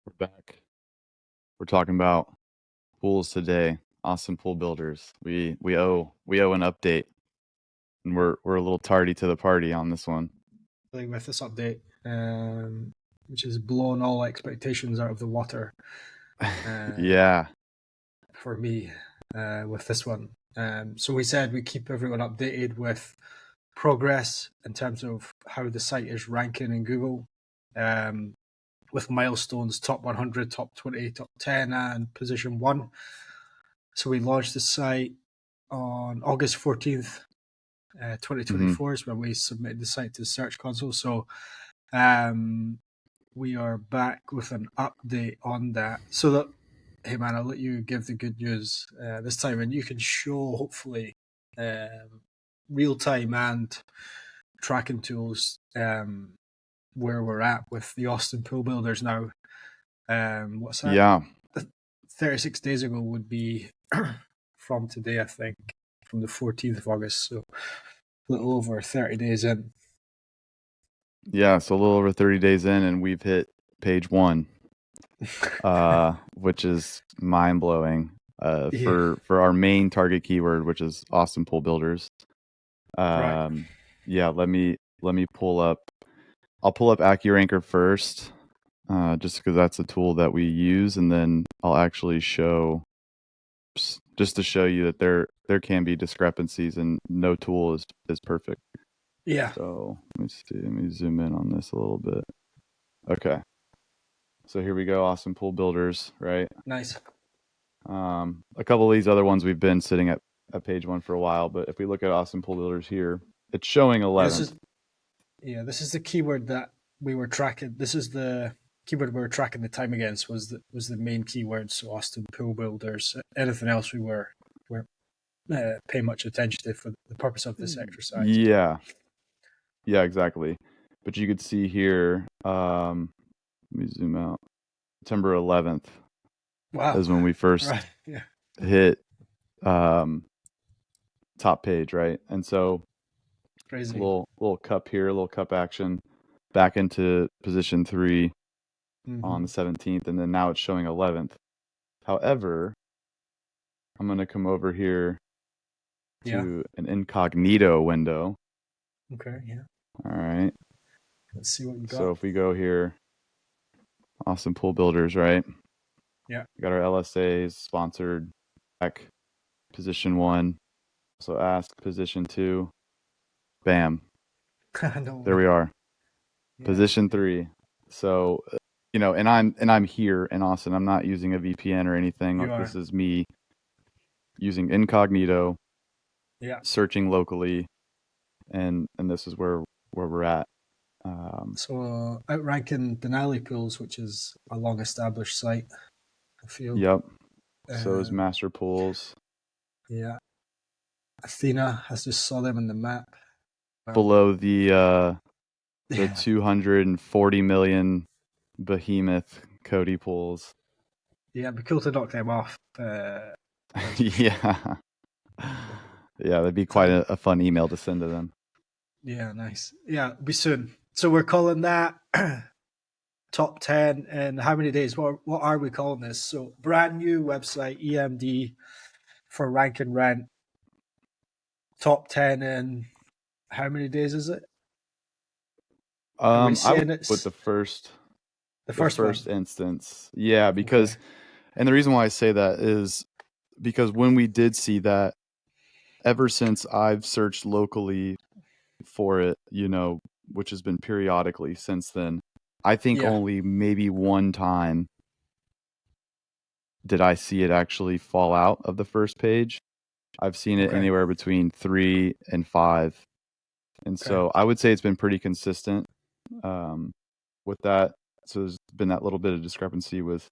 We're back. We're talking about pools today. Awesome pool builders. We owe an update, and we're a little tardy to the party on this one. With this update, which has blown all expectations out of the water Yeah, for me with this one. So we said we keep everyone updated with progress in terms of how the site is ranking in Google, with milestones, top 100, top 20, top 10, and position 1. So we launched the site on August 14th, 2024 is when we submitted the site to the Search Console. So we are back with an update on that. So that, hey man, I'll let you give the good news this time, and you can show hopefully real time and tracking tools where we're at with the Austin Pool Builders now. What's that? yeah, 36 days ago would be from today, I think, from the 14th of August. So a little over 30 days in. yeah. So a little over 30 days in, and we've hit page 1, which is mind blowing. Yeah. For our main target keyword, which is awesome pool builders. Right. Yeah. Let me pull up. I'll pull up AccuRanker first, just because that's a tool that we use, and then I'll actually show, just to show you that there can be discrepancies, and no tool is perfect. Yeah. So let me see. Let me zoom in on this a little bit. Okay. So here we go. Awesome pool builders, right? Nice. A couple of these other ones we've been sitting at page 1 for a while, but if we look at awesome pool builders here, it's showing 11th. This is the keyword that we were tracking. This is the keyword we were tracking the time against. Was the main keyword. So Austin Pool Builders. Anything else we were paying much attention to for the purpose of this exercise. Yeah, exactly. But you could see here. Let me zoom out. September 11th. Wow. Is when we first hit top page, right? And so crazy. Little cup here, little cup action, back into position 3 on the 17th, and then now it's showing 11th. However, I'm going to come over here to an incognito window. Okay, yeah. All right. Let's see what you got. So if we go here, awesome pool builders, right? Yeah. We got our LSAs sponsored, back position 1. So ask position 2. Bam. No there way. we are. Yeah. Position 3. So, and I'm here in Austin. I'm not using a VPN or anything. This is me using incognito. Yeah. Searching locally, and this is where we're at. So outranking Denali Pools, which is a long established site, I feel. Yep. So is Master Pools. Yeah. Athena, I just saw them in the map. Below the 240 million behemoth Cody Pools. Yeah, it'd be cool to knock them off. Yeah. Yeah, that'd be quite a fun email to send to them. Yeah, nice. Yeah, it'll be soon. So we're calling that top 10 in how many days? What are we calling this? So brand new website, EMD for rank and rent. Top 10 in how many days is it? I would put the first instance. Yeah, because and the reason why I say that is because when we did see that, ever since I've searched locally for it, which has been periodically since then, I think only maybe one time did I see it actually fall out of the first page. I've seen it anywhere between 3 and 5. And so I would say it's been pretty consistent with that. So there's been that little bit of discrepancy with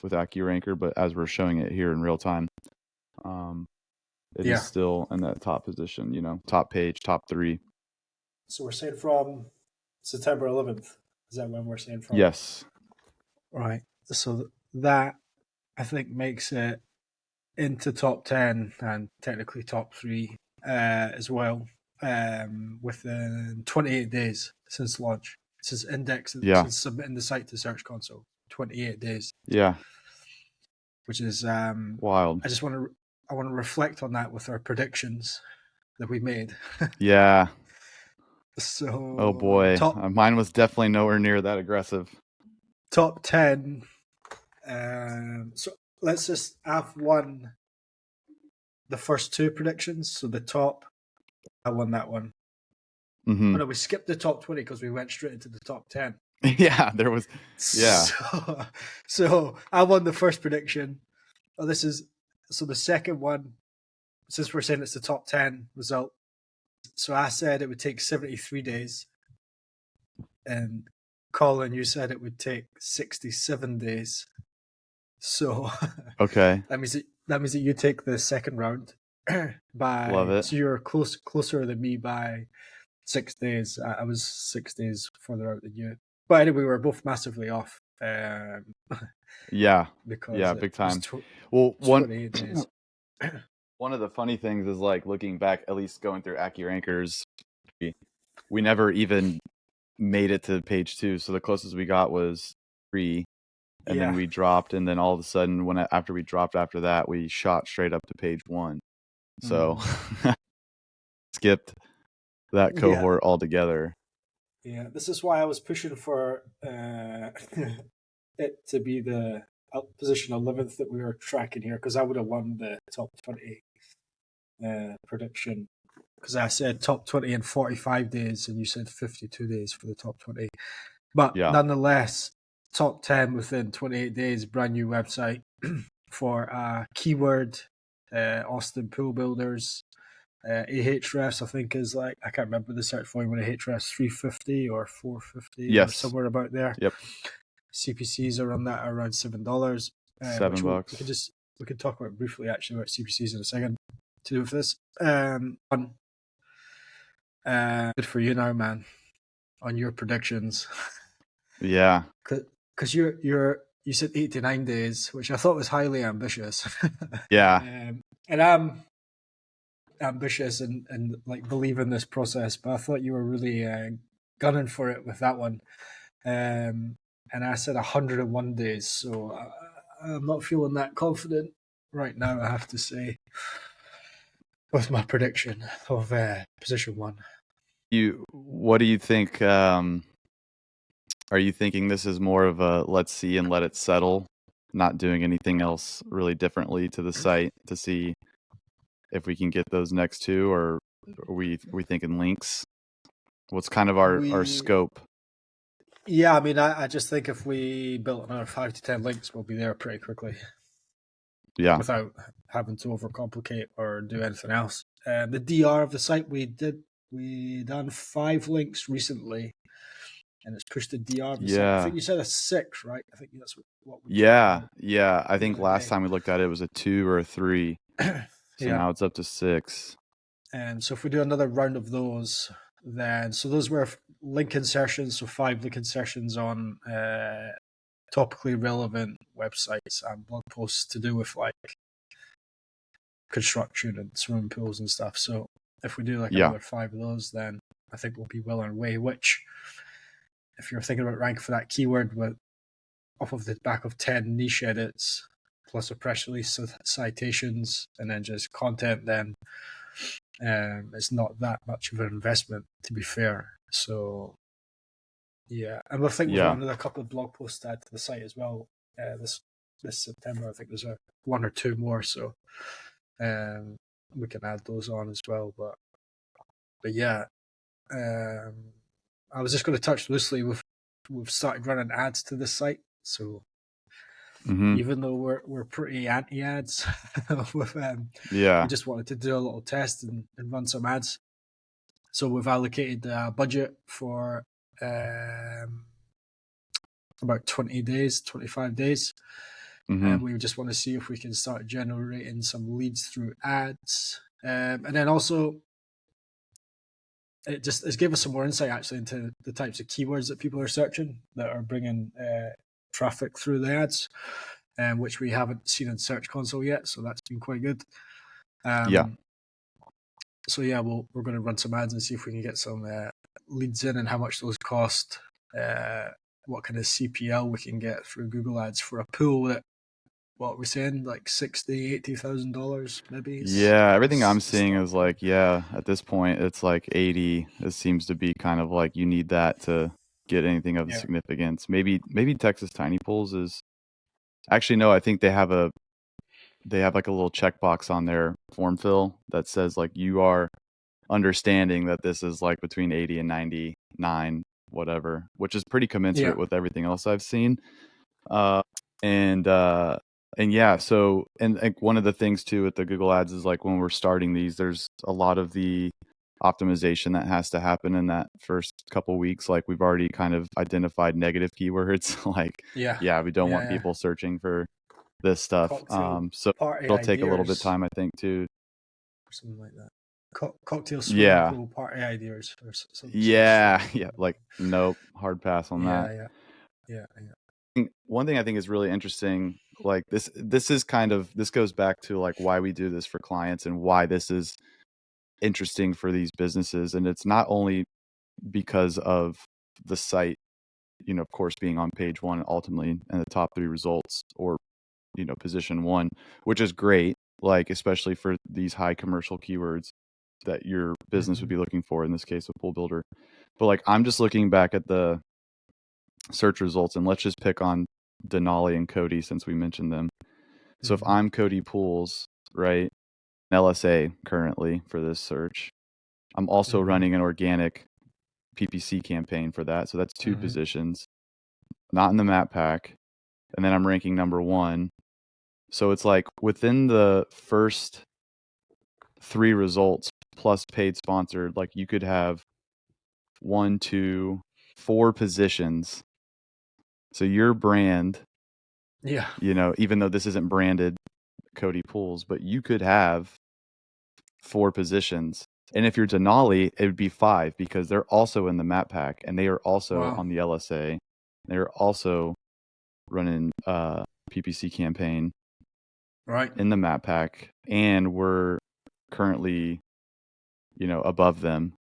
AccuRanker, but as we're showing it here in real time, it is still in that top position, top page, top 3. So we're saying from September 11th. Is that when we're saying from? Yes. Right. So that, I think, makes it into top 10 and technically top 3 as well, within 28 days since launch. Since index, since submitting the site to Search Console. 28 days. Yeah. Which is Wild. I want to reflect on that with our predictions that we made. Yeah. So Oh boy, mine was definitely nowhere near that aggressive. Top 10. So let's just have the first two predictions. So the top, I won that one. Mm-hmm. Oh, no, we skipped the top 20 because we went straight into the top 10. Yeah, there was. Yeah. So I won the first prediction. Oh, so the second one, since we're saying it's the top 10 result. So I said it would take 73 days. And Colin, you said it would take 67 days. So Okay. that means that you take the second round Love it. So you're closer than me by 6 days. I was 6 days further out than you. But anyway, we were both massively off. Yeah. Because yeah, big time. Well, 28 days. One of the funny things is like looking back, at least going through AccuRankers, we never even made it to page 2. So the closest we got was 3. And then we dropped, and then all of a sudden, after we dropped after that, we shot straight up to page 1. So skipped that cohort altogether. Yeah, this is why I was pushing for it to be the position 11th that we were tracking here, because I would have won the top 20 prediction. Because I said top 20 in 45 days, and you said 52 days for the top 20. But nonetheless, top 10 within 28 days, brand new website for keyword, Austin Pool Builders. Ahrefs, I think, is like, I can't remember the search volume on Ahrefs, 350 or 450 or somewhere about there. Yep. CPCs are on that around $7. $7. We could talk about briefly actually about CPCs in a second to do with this. Good for you now, man, on your predictions. Yeah. Because you said 8 to 9 days, which I thought was highly ambitious. Yeah. And I'm ambitious and like believe in this process, but I thought you were really gunning for it with that one. And I said 101 days, so I'm not feeling that confident right now, I have to say, with my prediction of position 1. What do you think? Are you thinking this is more of a let's see and let it settle, not doing anything else really differently to the site to see if we can get those next two, or are we thinking links? What's kind of our scope? Yeah, I mean, I just think if we built another 5 to 10 links, we'll be there pretty quickly. Yeah. Without having to overcomplicate or do anything else. The DR of the site, we done 5 links recently, and it's pushed the DR of the site. I think you said a 6, right? I think that's what we Yeah. I think last time we looked at it was a 2 or a 3. So now it's up to 6. And so if we do another round of those, then so those were link insertions, so 5 link insertions on topically relevant websites and blog posts to do with like construction and swimming pools and stuff. So if we do like another 5 of those, then I think we'll be well on our way. Which, if you're thinking about ranking for that keyword, with off of the back of 10 niche edits plus a press release with citations and then just content, then it's not that much of an investment, to be fair. So yeah, and I think we've got another couple of blog posts to add to the site as well. This September, I think there's 1 or 2 more, so we can add those on as well. But yeah, I was just going to touch loosely we've started running ads to this site, so even though we're pretty anti ads, we just wanted to do a little test and run some ads. So we've allocated a budget for about 20 days, 25 days. And we just want to see if we can start generating some leads through ads. And then also, it's gave us some more insight actually into the types of keywords that people are searching that are bringing traffic through the ads, which we haven't seen in Search Console yet. So that's been quite good. So yeah, we're going to run some ads and see if we can get some leads in and how much those cost. what kind of CPL we can get through Google Ads for a pool that, what we're saying, like $60,000-$80,000 maybe. Yeah, everything I'm seeing is like, yeah, at this point it's like 80. It seems to be kind of like you need that to get anything of significance. Maybe Texas Tiny Pools is actually, no, I think they have like a little checkbox on their form fill that says like you are understanding that this is like between 80 and 99, whatever, which is pretty commensurate with everything else I've seen. And yeah, so and like one of the things too with the Google Ads is like when we're starting these, there's a lot of the optimization that has to happen in that first couple weeks. Like we've already kind of identified negative keywords. Like, we don't want people searching for this stuff. So it'll take a little bit of time, I think, too. Something like that. Cocktail swimming pool party ideas or something. Yeah, like nope, hard pass on that. Yeah. One thing I think is really interesting, like this is kind of, this goes back to like why we do this for clients and why this is interesting for these businesses. And it's not only because of the site, of course, being on page one ultimately and the top 3 results, or position 1, which is great, like especially for these high commercial keywords that your business would be looking for, in this case a pool builder. But like I'm just looking back at the search results, and let's just pick on Denali and Cody since we mentioned them. So if I'm Cody Pools, right, LSA currently for this search, I'm also running an organic PPC campaign for that. So that's 2 positions, not in the map pack. And then I'm ranking number 1. So it's like within the first 3 results plus paid sponsored, like you could have 1, 2, 4 positions. So your brand, even though this isn't branded Cody Pools, but you could have 4 positions. And if you're Denali, it would be 5 because they're also in the map pack and they are also on the LSA. They're also running PPC campaign in the map pack, and we're currently, above them.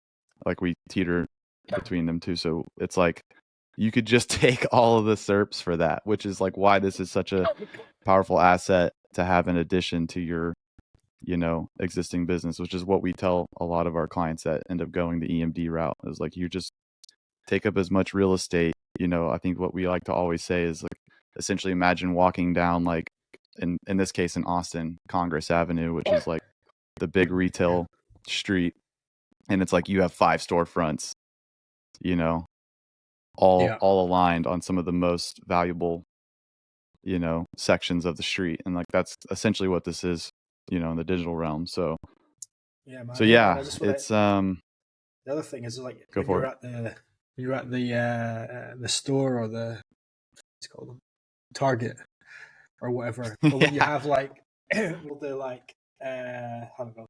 Like we teeter between them too. So it's like you could just take all of the SERPs for that, which is like why this is such a powerful asset to have in addition to your existing business, which is what we tell a lot of our clients that end up going the EMD route, is like you just take up as much real estate. I think what we like to always say is like essentially imagine walking down, like in this case in Austin, Congress Avenue, which is like the big retail street, and it's like you have 5 storefronts, all aligned on some of the most valuable sections of the street. And like that's essentially what this is, in the digital realm. So man, it's the other thing is like when you're at the store or let's call them Target or whatever, or when you have like well, they're like I don't know,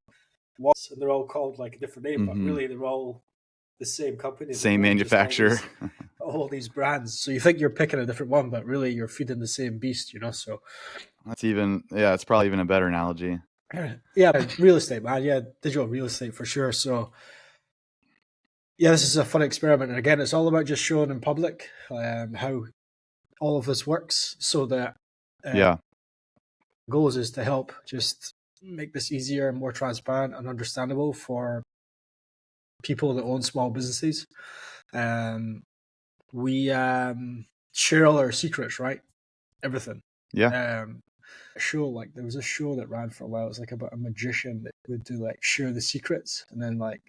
and they're all called like a different name, but really they're all the same company, same manufacturer, all these brands. So you think you're picking a different one, but really you're feeding the same beast, So that's it's probably even a better analogy. Real estate, man. Digital real estate for sure. So this is a fun experiment, and again, it's all about just showing in public how all of this works, so that goals is to help just make this easier and more transparent and understandable for people that own small businesses. We share all our secrets, right? Everything. There was a show that ran for a while. It was like about a magician that would do like share the secrets, and then like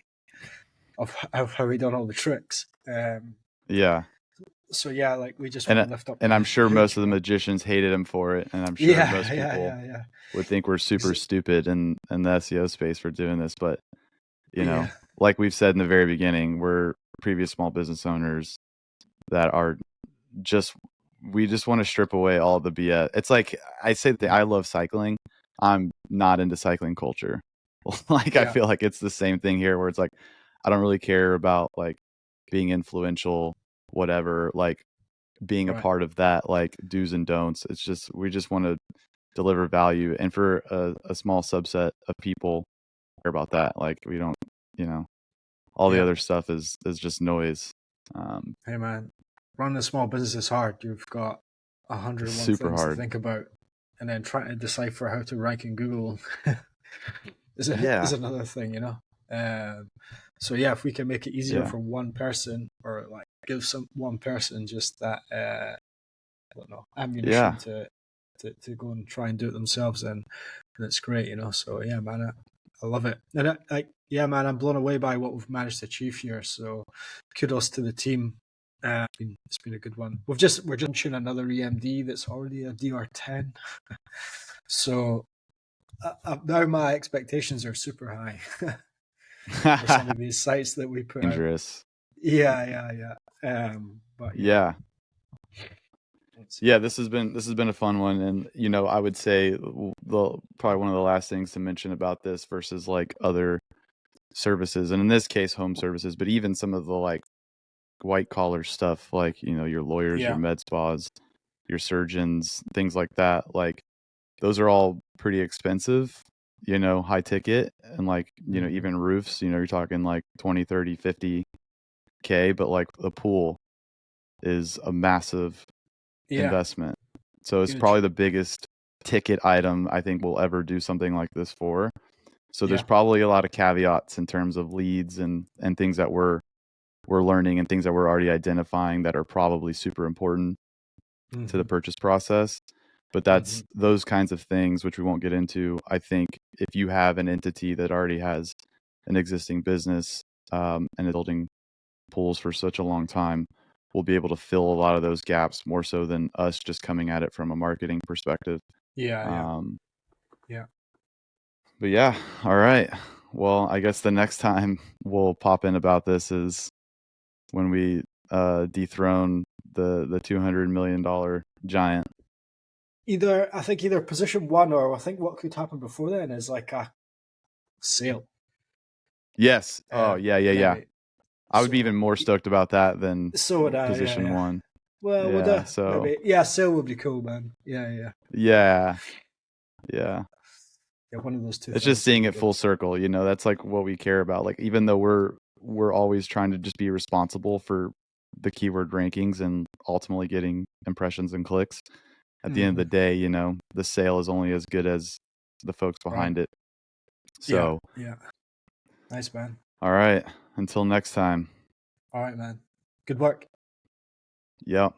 of how he done all the tricks. So like we just want to lift up. And I'm sure most of the magicians hated him for it, and I'm sure most people would think we're super stupid in the SEO space for doing this. But like we've said in the very beginning, we're previous small business owners that are we just want to strip away all the BS. It's like I say that I love cycling. I'm not into cycling culture. I feel like it's the same thing here, where it's like I don't really care about like being influential, whatever, like being a part of that, like do's and don'ts. It's just we just want to deliver value, and for a small subset of people care about that. Like we don't, all the other stuff is just noise. Hey man, running a small business is hard. You've got It's 101 super things to hard. think about, and then trying to decipher how to rank in Google is Yeah. another thing, you know. So yeah, if we can make it easier Yeah. for one person, or like give some one person just that, I don't know, ammunition Yeah. to go and try and do it themselves, then it's great, you know. So yeah, man, I love it, and yeah, man, I'm blown away by what we've managed to achieve here. So kudos to the team. It's been a good one. We're just launching another EMD that's already a DR10. So now my expectations are super high for some of these sites that we put out. Dangerous. Yeah. But Yeah. let's see. Yeah, this has been a fun one, and I would say probably one of the last things to mention about this versus like other services, and in this case home services, but even some of the like white collar stuff, like your lawyers, your Yeah. med spas, your surgeons, things like that, like those are all pretty expensive, high ticket, and like Mhm. even roofs, you're talking like 20, 30, 50K, but like the pool is a massive Yeah. investment. So it's Huge. probably the biggest ticket item I think we'll ever do something like this for. So there's Yeah. probably a lot of caveats in terms of leads and things that we're learning and things that we're already identifying that are probably super important to the Hmm. purchase process. But Hmm. that's those kinds of things, which we won't get into. I think if you have an entity that already has an existing business and is building pools for such a long time, we'll be able to fill a lot of those gaps more so than us just coming at it from a marketing perspective. Yeah. Um, Yeah. but yeah, all right. Well, I guess the next time we'll pop in about this is when we dethrone the $200 million giant. I think either position one, or I think what could happen before then is like a sale. Yes. Oh, yeah. Maybe. I would be even So more stoked about that than so would I. position Yeah. one. Well, would Yeah. So maybe? Yeah, sale would be cool, man. Yeah. yeah, yeah. Yeah, one of those two It's just things would seeing be it good. full circle. That's like what we care about. Like even though we're always trying to just be responsible for the keyword rankings and ultimately getting impressions and clicks, at the end of the Hmm. day, the sale is only as good as the folks Right. behind it. Yeah. So, Yeah. Nice, man. all right, until next time. All right, man. Good work. Yep.